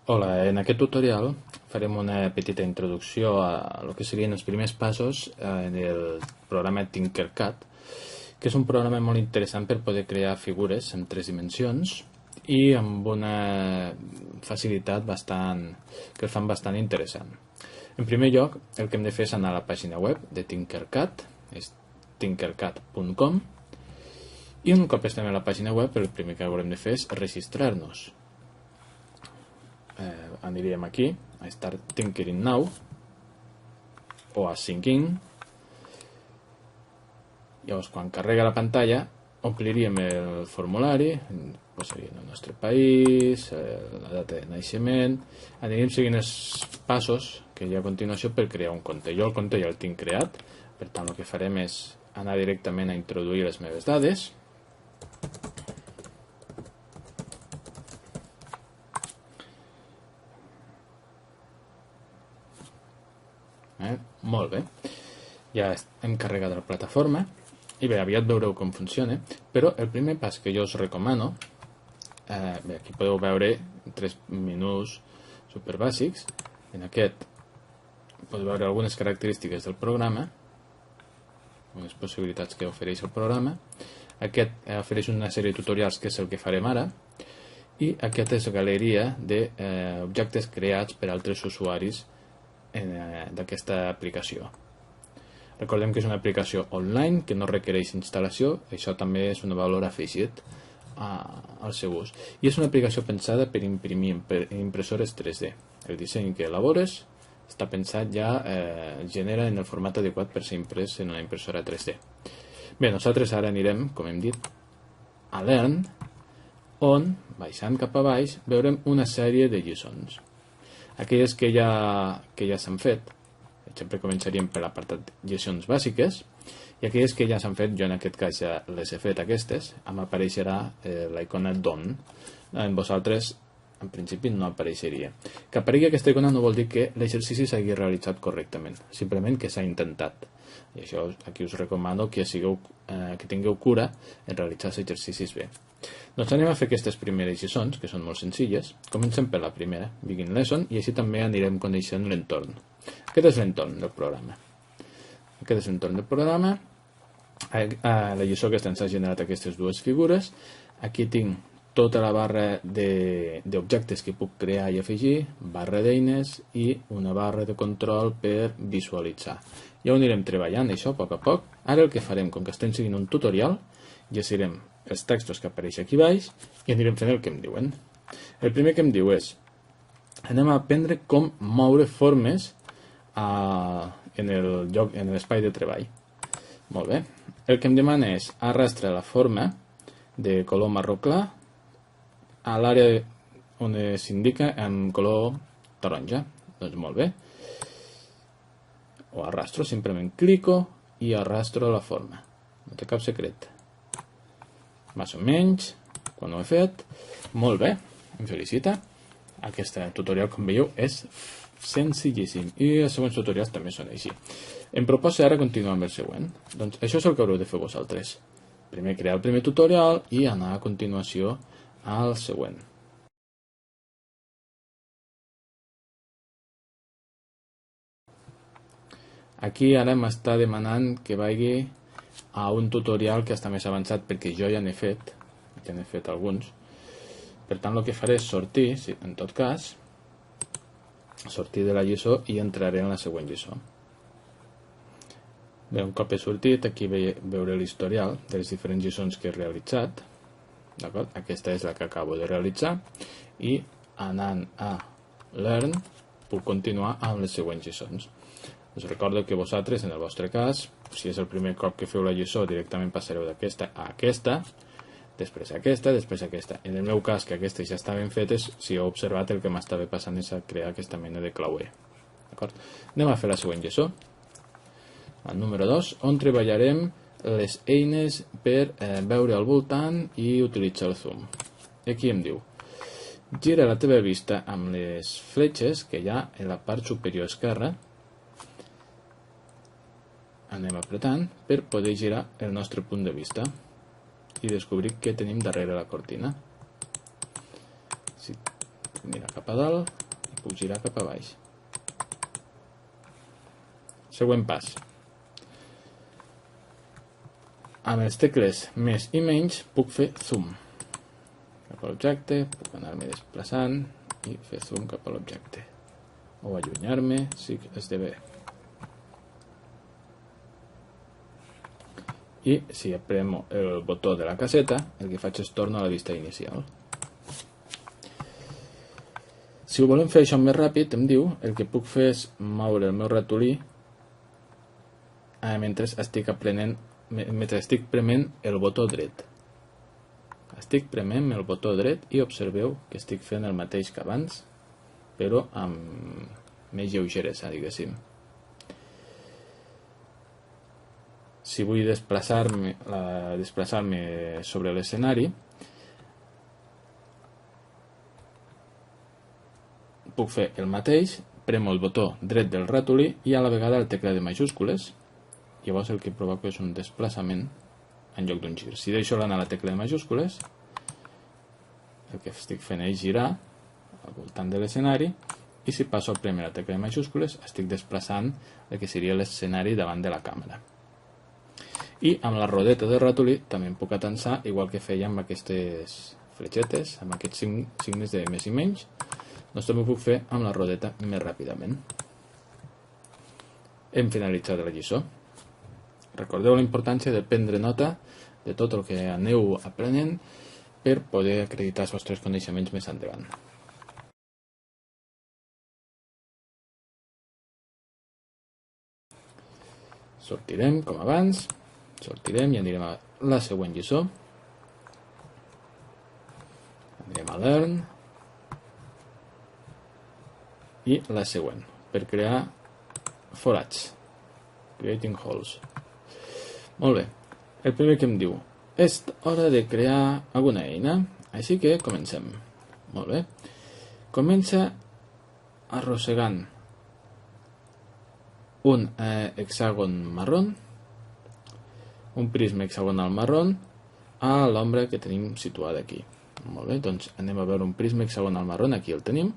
Hola, en aquest tutorial farem una petita introducció a el que serien els primers passos en el programa Tinkercad, que és un programa molt interessant per poder crear figures en 3 dimensions i amb una facilitat que el fan bastant interessant. En primer lloc, el que hem de fer és anar a la pàgina web de Tinkercad, és tinkercad.com, i un cop estem a la pàgina web, el primer que haurem de fer és registrar-nos. Aniríem aquí a Start Tinkering Now o a Sync In. Llavors, quan carrega la pantalla, ompliríem el formulari, posaríem el nostre país, la data de naixement, aniríem seguint els passos que hi ha a continuació per crear un compte. Jo el compte ja el tinc creat, per tant el que farem és anar directament a introduir les meves dades. Molt bé, ja hem carregat la plataforma i bé, aviat veureu com funciona, però el primer pas que jo us recomano, bé, aquí podeu veure 3 menús super bàsics. En aquest podeu veure algunes característiques del programa, algunes possibilitats que ofereix el programa. Aquest ofereix una sèrie de tutorials, que és el que farem ara, i aquest és la galeria d'objectes creats per altres usuaris d'aquesta aplicació. Recordem que és una aplicació online que no requereix instal·lació, això també és un valor afegit al seu ús. I és una aplicació pensada per imprimir en impressores 3D. El disseny que elabores està pensat ja, genera en el format adequat per ser imprès en una impressora 3D. Bé, nosaltres ara anirem, com hem dit, a Learn, on, baixant cap a baix, veurem una sèrie de lliçons. Aquelles que ja s'han fet, sempre començaríem per l'apartat lliçons bàsiques, i aquelles que ja s'han fet, jo en aquest cas ja les he fet aquestes, m'apareixerà la icona Done. En vosaltres, en principi, no apareixeria. Que aparegui aquesta icona no vol dir que l'exercici s'hagi realitzat correctament, simplement que s'ha intentat. I això aquí us recomano que tingueu cura en realitzar els exercicis bé. Doncs anem a fer aquestes primeres lliçons, que són molt senzilles. Comencem per la primera, Begin Lesson, i així també anirem coneixent l'entorn. Aquest és l'entorn del programa. A la lliçó aquesta ens ha generat aquestes dues figures. Aquí tinc tota la barra d'objectes que puc crear i afegir, barra d'eines i una barra de control per visualitzar. Ja ho anirem treballant, això, a poc. Ara el que farem, com que estem seguint un tutorial, llegirem els textos que apareixen aquí baix i anirem fent el que em diuen. El primer que em diu és: anem a aprendre com moure formes en l'espai de treball. Molt bé. El que em demana és arrastra la forma de color marró clar a l'àrea on s'indica en color taronja. Doncs molt bé. Ho arrastro, simplement clico i arrastro la forma. No té cap secret. Més o menys, quan ho he fet. Molt bé, em felicita. Aquest tutorial, com veieu, és senzillíssim. I els següents tutorials també són així. Em proposa ara continuar amb el següent. Doncs això és el que haureu de fer vosaltres. Primer crear el primer tutorial i anar a continuació al següent. Aquí ara m'està demanant que vagi a un tutorial que està més avançat perquè jo ja n'he fet alguns. Per tant, el que faré és sortir, en tot cas, sortir de la lliçó i entraré en la següent lliçó. Bé, un cop he sortit, aquí veuré l'historial de les diferents lliçons que he realitzat. Aquesta és la que acabo de realitzar i anant a Learn puc continuar amb les següents lliçons. Us recordo que vosaltres, en el vostre cas, si és el primer cop que feu la lliçó, directament passareu d'aquesta a aquesta, després a aquesta, després a aquesta. En el meu cas, que aquestes ja estaven fetes, si heu observat, el que m'estava passant és a crear aquesta mena de clauer. Anem a fer la següent lliçó. El número 2, on treballarem les eines per veure al voltant i utilitzar el zoom. I aquí em diu: gira la teva vista amb les fletxes que hi ha en la part superior esquerra. Anem apretant per poder girar el nostre punt de vista i descobrir què tenim darrere la cortina. Si anirà cap a dalt i puc girar cap a baix. Següent pas. Amb els tecles més i menys puc fer zoom cap a l'objecte, puc anar-me desplaçant i fer zoom cap a l'objecte, o allunyar-me si esdevé. I si apremo el botó de la caseta, el que faig és tornar a la vista inicial. Si ho volem fer això més ràpid, em diu, el que puc fer és moure el meu ratolí mentre estic prement el botó dret. Estic prement el botó dret i observeu que estic fent el mateix que abans, però amb més lleugeresa, diguéssim. Si vull desplaçar-me sobre l'escenari, puc fer el mateix, premo el botó dret del ratolí i a la vegada el tecla de majúscules. Llavors el que provoca és un desplaçament en lloc d'un gir. Si deixo l'anar a la tecla de majúscules, el que estic fent és girar al voltant de l'escenari, i si passo a prémer la tecla de majúscules estic desplaçant el que seria l'escenari davant de la càmera. I amb la rodeta del ratolí també em puc atensar, igual que feia amb aquestes fletxetes, amb aquests signes de més i menys, doncs també ho puc fer amb la rodeta més ràpidament. Hem finalitzat la lliçó. Recordeu la importància de prendre nota de tot el que aneu aprenent per poder acreditar els vostres coneixements més endavant. Sortirem, com abans, sortirem i anirem a la següent lliçó. Anirem a Learn i la següent, per crear forats, Creating Holes. Molt bé, el primer que em diu, és hora de crear alguna eina, així que comencem. Molt bé, comença arrossegant un hexàgon marró, un prisma hexagonal marró a l'ombra que tenim situada aquí. Molt bé, doncs anem a veure un prisma hexagonal marró, aquí el tenim,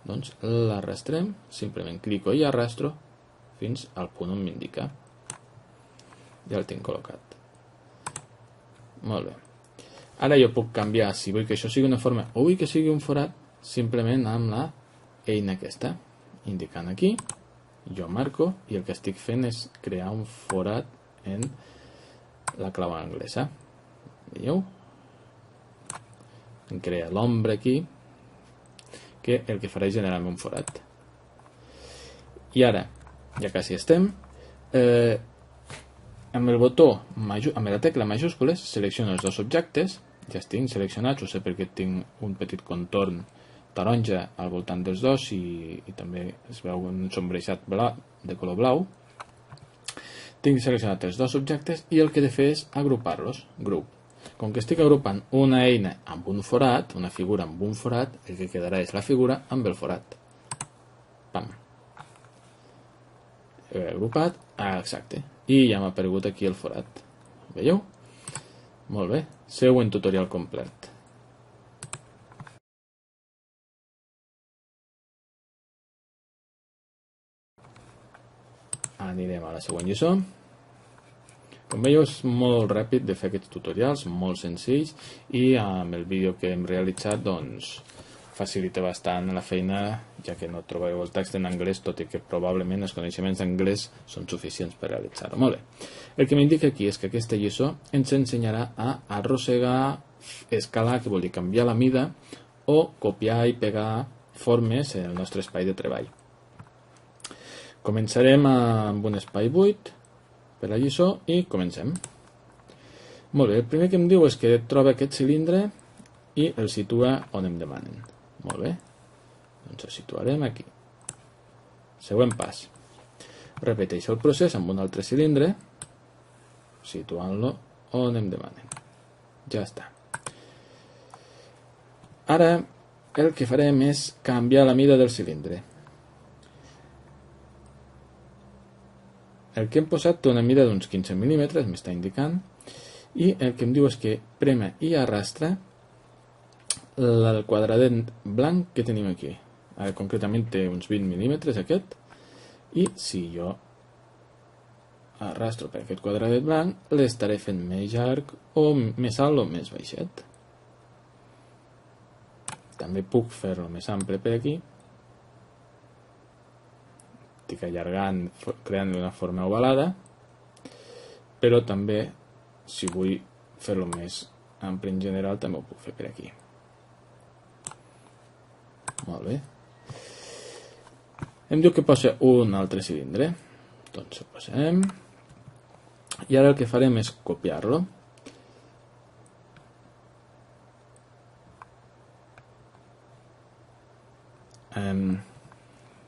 doncs l'arrastrem, simplement clico i arrastro fins al punt on m'indica. Ja el tinc col·locat. Molt bé. Ara jo puc canviar, si vull que això sigui una forma o vull que sigui un forat, simplement amb la eina aquesta, indicant aquí, jo marco i el que estic fent és crear un forat en la clau anglesa. Veieu? Em crea l'ombra aquí, que el que farà és generar-me un forat. I ara, ja quasi estem, amb el botó, amb la tecla majúscules, selecciono els dos objectes, ja estic seleccionats, ho sé perquè tinc un petit contorn taronja al voltant dels dos i també es veu un sombrejat de color blau. Tinc seleccionat els dos objectes i el que he de fer és agrupar-los, group. Com que estic agrupant una eina amb un forat, una figura amb un forat, el que quedarà és la figura amb el forat. Pam. He agrupat, exacte, i ja m'ha aparegut aquí el forat. Veieu? Molt bé, següent tutorial complet. Anirem a la següent lliçó. Com veieu, és molt ràpid de fer aquests tutorials, molt senzills, i amb el vídeo que hem realitzat doncs facilita bastant la feina, ja que no trobeu el text en anglès, tot i que probablement els coneixements d'anglès són suficients per realitzar-ho. Molt bé. El que m'indica aquí és que aquesta lliçó ens ensenyarà a arrossegar, escalar, que vol dir canviar la mida, o copiar i pegar formes en el nostre espai de treball. Començarem amb un espai buit per la lliçó i comencem. Molt bé, el primer que em diu és que troba aquest cilindre i el situa on em demanen. Molt bé, doncs el situarem aquí. Següent pas. Repeteixo el procés amb un altre cilindre, situant-lo on em demanen. Ja està. Ara el que farem és canviar la mida del cilindre. El que hem posat té una mida d'uns 15 mil·límetres, m'està indicant, i el que em diu és que prema i arrastra el quadradet blanc que tenim aquí. Ara, concretament té uns 20 mil·límetres aquest, i si jo arrastro per aquest quadradet blanc, l'estaré fent més llarg o més alt o més baixet. També puc fer-lo més ample per aquí. Estic allargant, creant una forma ovalada, però també, si vull fer-lo més ampli en general, també ho puc fer per aquí. Molt bé. Em diu que posa un altre cilindre. Doncs ho posem. I ara el que farem és copiar-lo.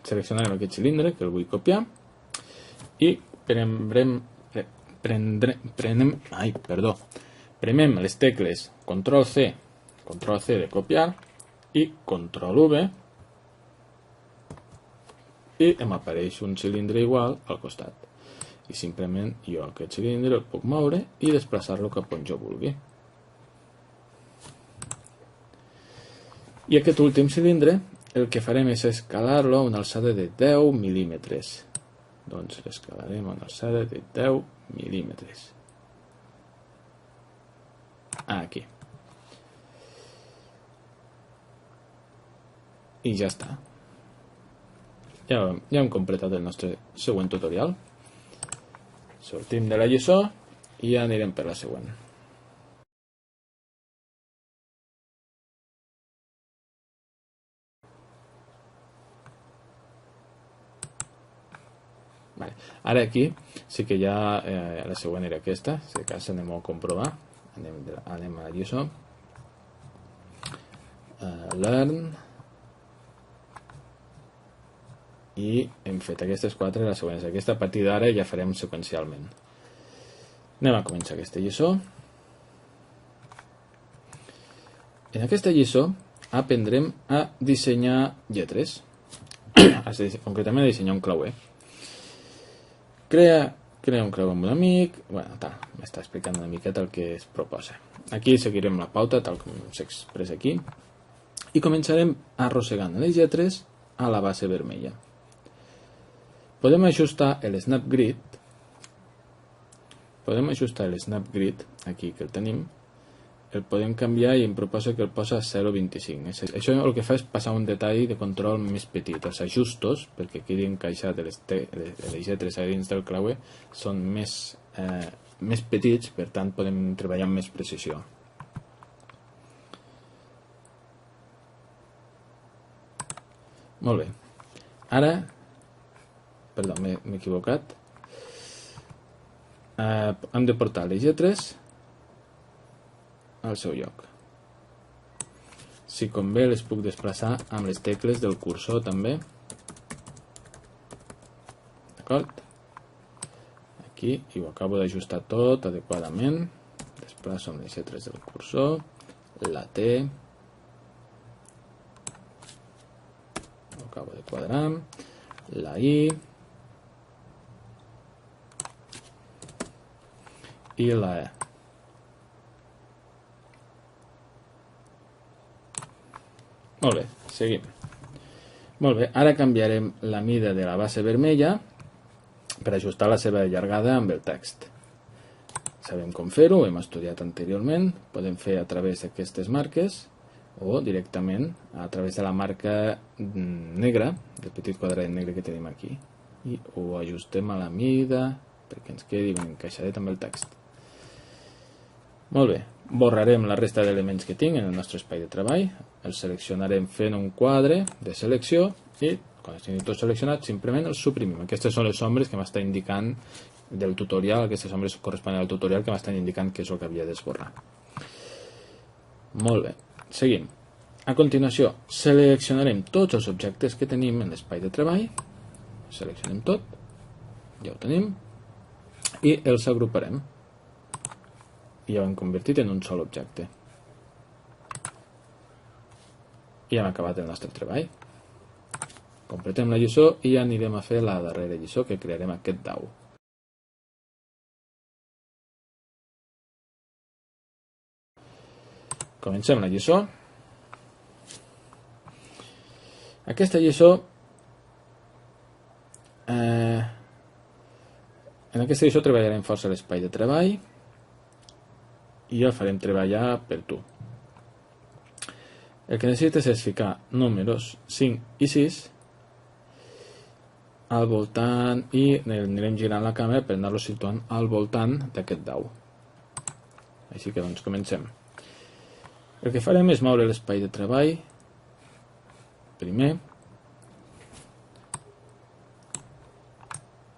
Seleccionarem aquest cilindre que el vull copiar i premem les tecles Ctrl+C, Ctrl+C de copiar i Ctrl+V i em apareix un cilindre igual al costat. I simplement jo aquest cilindre el puc moure i desplaçar-lo cap on jo vulgui. I aquest últim cilindre el que farem és escalar-lo a una alçada de 10 mil·límetres. Doncs l'escalarem a una alçada de 10 mil·límetres. Aquí. I ja està. Ja hem completat el nostre següent tutorial. Sortim de la lliçó i ja anirem per la següent. Vale. Ara aquí sí que ja la següent era aquesta, si de cas anem a comprovar. Anem a la lliçó. Learn. I hem fet aquestes quatre, les següents. Aquesta a partir d'ara ja farem seqüencialment. Anem a començar aquesta lliçó. En aquesta lliçó aprendrem a dissenyar lletres. Concretament a dissenyar un clauer. Crea un clauer amb un amic. Bueno, m'està explicant una miqueta el que es proposa. Aquí seguirem la pauta tal com s'expressa aquí. I començarem arrossegant les lletres a la base vermella. Podem ajustar el Snap Grid. Aquí que el tenim. El podem canviar i em proposa que el posa a 0,25. Això el que fa és passar un detall de control més petit. Els ajustos, perquè quedi encaixat les lletres a dins del clauer, són més petits, per tant podem treballar amb més precisió. Molt bé. Ara, perdó, m'he equivocat. Hem de portar les lletres al seu lloc. Si convé, les puc desplaçar amb les tecles del cursor també. D'acord? Aquí, i ho acabo d'ajustar tot adequadament. Desplaço amb les lletres del cursor. La T. Ho acabo de quadrar. La I. I la E. Molt bé, seguim. Molt bé, ara canviarem la mida de la base vermella per ajustar la seva llargada amb el text. Sabem com fer-ho, ho hem estudiat anteriorment. Podem fer a través d'aquestes marques o directament a través de la marca negra, del petit quadrat negre que tenim aquí. I ho ajustem a la mida perquè ens quedi ben encaixadet amb el text. Molt bé, borrarem la resta d'elements que tinc en el nostre espai de treball, els seleccionarem fent un quadre de selecció i quan estigui tot seleccionat simplement els suprimim. Aquestes són les ombres que m'estan indicant del tutorial, aquestes ombres corresponen al tutorial que m'estan indicant què és el que havia d'esborrar. Molt bé, seguim. A continuació, seleccionarem tots els objectes que tenim en l'espai de treball, seleccionem tot, ja ho tenim, i els agruparem. I ja ho hem convertit en un sol objecte. I hem acabat el nostre treball. Completem la lliçó i ja anirem a fer la darrera lliçó que crearem aquest DAO. Comencem la lliçó. Aquesta lliçó en aquesta lliçó treballarem força l'espai de treball i el farem treballar per tu. El que necessites és ficar números 5 i 6 al voltant i anirem girant la càmera per anar-lo situant al voltant d'aquest dau. Així que doncs comencem. El que farem és moure l'espai de treball primer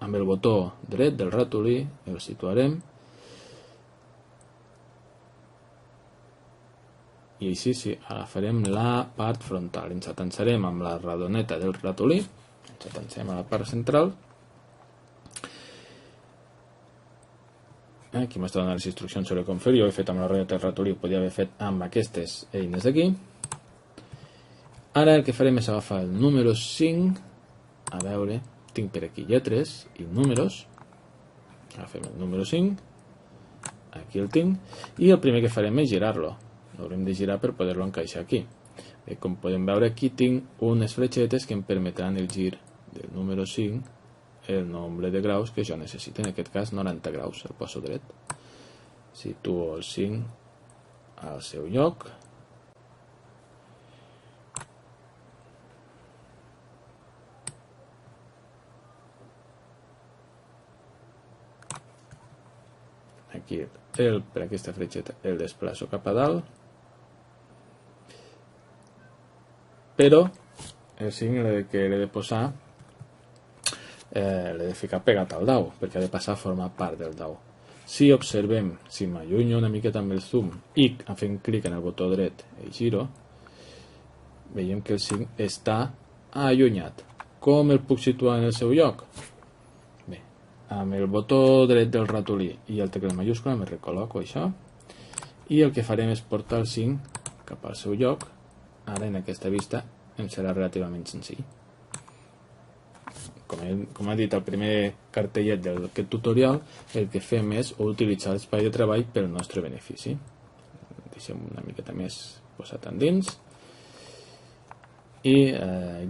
amb el botó dret del ratolí, el situarem i així sí, agafarem la part frontal, ens atansarem amb la radoneta del ratolí, ens atansem a la part central. Aquí m'està donant les instruccions sobre com fer-ho, jo ho he fet amb la radoneta del ratolí, ho podia haver fet amb aquestes eines d'aquí. Ara el que farem és agafar el número 5, a veure, tinc per aquí lletres i números, agafem el número 5, aquí el tinc, i el primer que farem és girar-lo. L'haurem de girar per poder-lo encaixar aquí. Com podem veure, aquí tinc unes fletxetes que em permetran el gir del número 5, el nombre de graus que jo necessito, en aquest cas 90 graus, el poso dret. Situo el 5 al seu lloc. Aquí, per aquesta fletxeta, el desplaço cap a dalt. Però el 5 que l'he de posar, l'he de ficar pegat al dau, perquè ha de passar a formar part del dau. Si observem, si m'allunyo una miqueta amb el zoom i fent clic en el botó dret i giro, veiem que el 5 està allunyat. Com el puc situar en el seu lloc? Bé, amb el botó dret del ratolí i el teclat majúscula me recol·loco això i el que farem és portar el 5 cap al seu lloc. Ara en aquesta vista em serà relativament senzill. Com he dit al primer cartellet d'aquest tutorial, el que fem és utilitzar l'espai de treball pel nostre benefici. Deixem una miqueta més posat endins i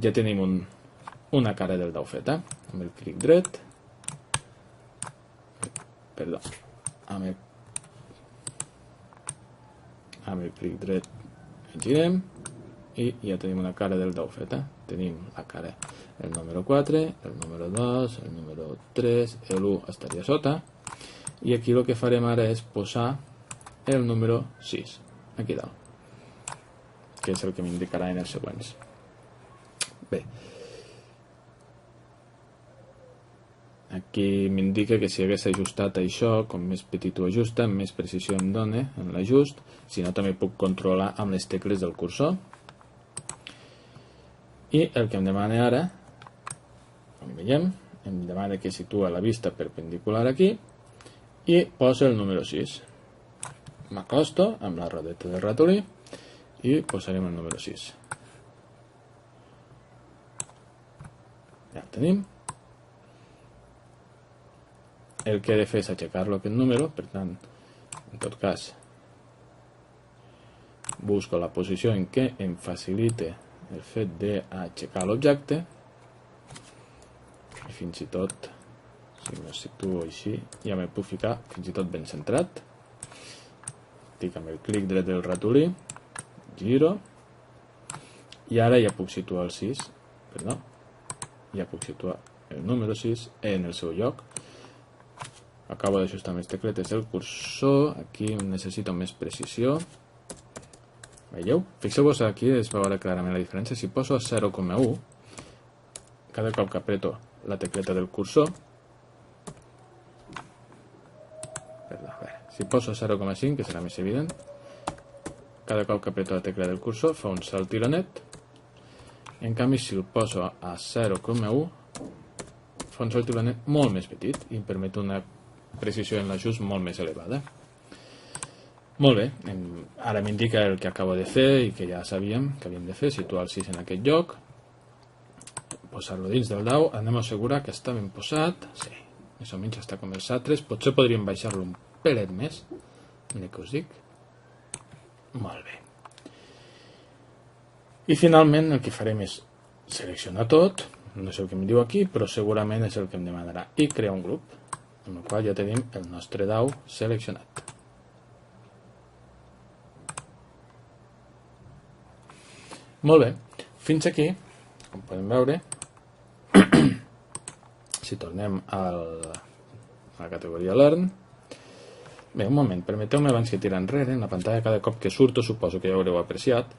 ja tenim una cara del dau feta. Amb el clic dret, perdó, amb el clic dret girem i ja tenim una cara del dau feta. Tenim la cara, el número 4, el número 2, el número 3, l'1 estaria sota i aquí el que farem ara és posar el número 6 aquí dalt, que és el que m'indicarà en els següents. Bé, aquí m'indica que si hagués ajustat això, com més petit ho ajusta, més precisió em dona en l'ajust. Si no, també puc controlar amb les tecles del cursor. I el que em demana ara, com veiem, em demana que situa la vista perpendicular aquí i posa el número 6. M'acosto amb la rodeta del ratolí i posarem el número 6. Ja el tenim. El que he de fer és aixecar-lo aquest número, per tant, en tot cas, busco la posició en què em facilite el fet d'aixecar l'objecte i fins i tot, si me situo així, ja me puc ficar fins i tot ben centrat. Estic amb el clic dret del ratolí, giro i ara ja puc situar el 6, perdó, ja puc situar el número 6 en el seu lloc. Acabo d'ajustar amb les tecletes del cursor, aquí necessito més precisió. Veieu? Fixeu-vos aquí, es veurà clarament la diferència. Si poso a 0,1, cada cop que apreto la tecleta del cursor, si poso a 0,5, que serà més evident, cada cop que apreto la tecla del cursor fa un salt tironet. En canvi, si el poso a 0,1, fa un salt tironet molt més petit i em permet una precisió en l'ajust molt més elevada. Molt bé, ara m'indica el que acabo de fer i que ja sabíem que havíem de fer, situar el 6 en aquest lloc, posar-lo dins del dau, anem a assegurar que està ben posat, sí, més o menys està com els altres, potser podríem baixar-lo un pelet més, mira què us dic, molt bé. I finalment el que farem és selecciona tot, no sé el que em diu aquí, però segurament és el que em demanarà, i crear un grup, amb el qual ja tenim el nostre DAO seleccionat. Molt bé, fins aquí, com podem veure, si tornem a la categoria Learn, bé, un moment, permeteu-me abans que tiri enrere, en la pantalla cada cop que surto, suposo que ja ho haureu apreciat,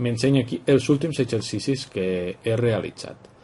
m'ensenya aquí els últims exercicis que he realitzat.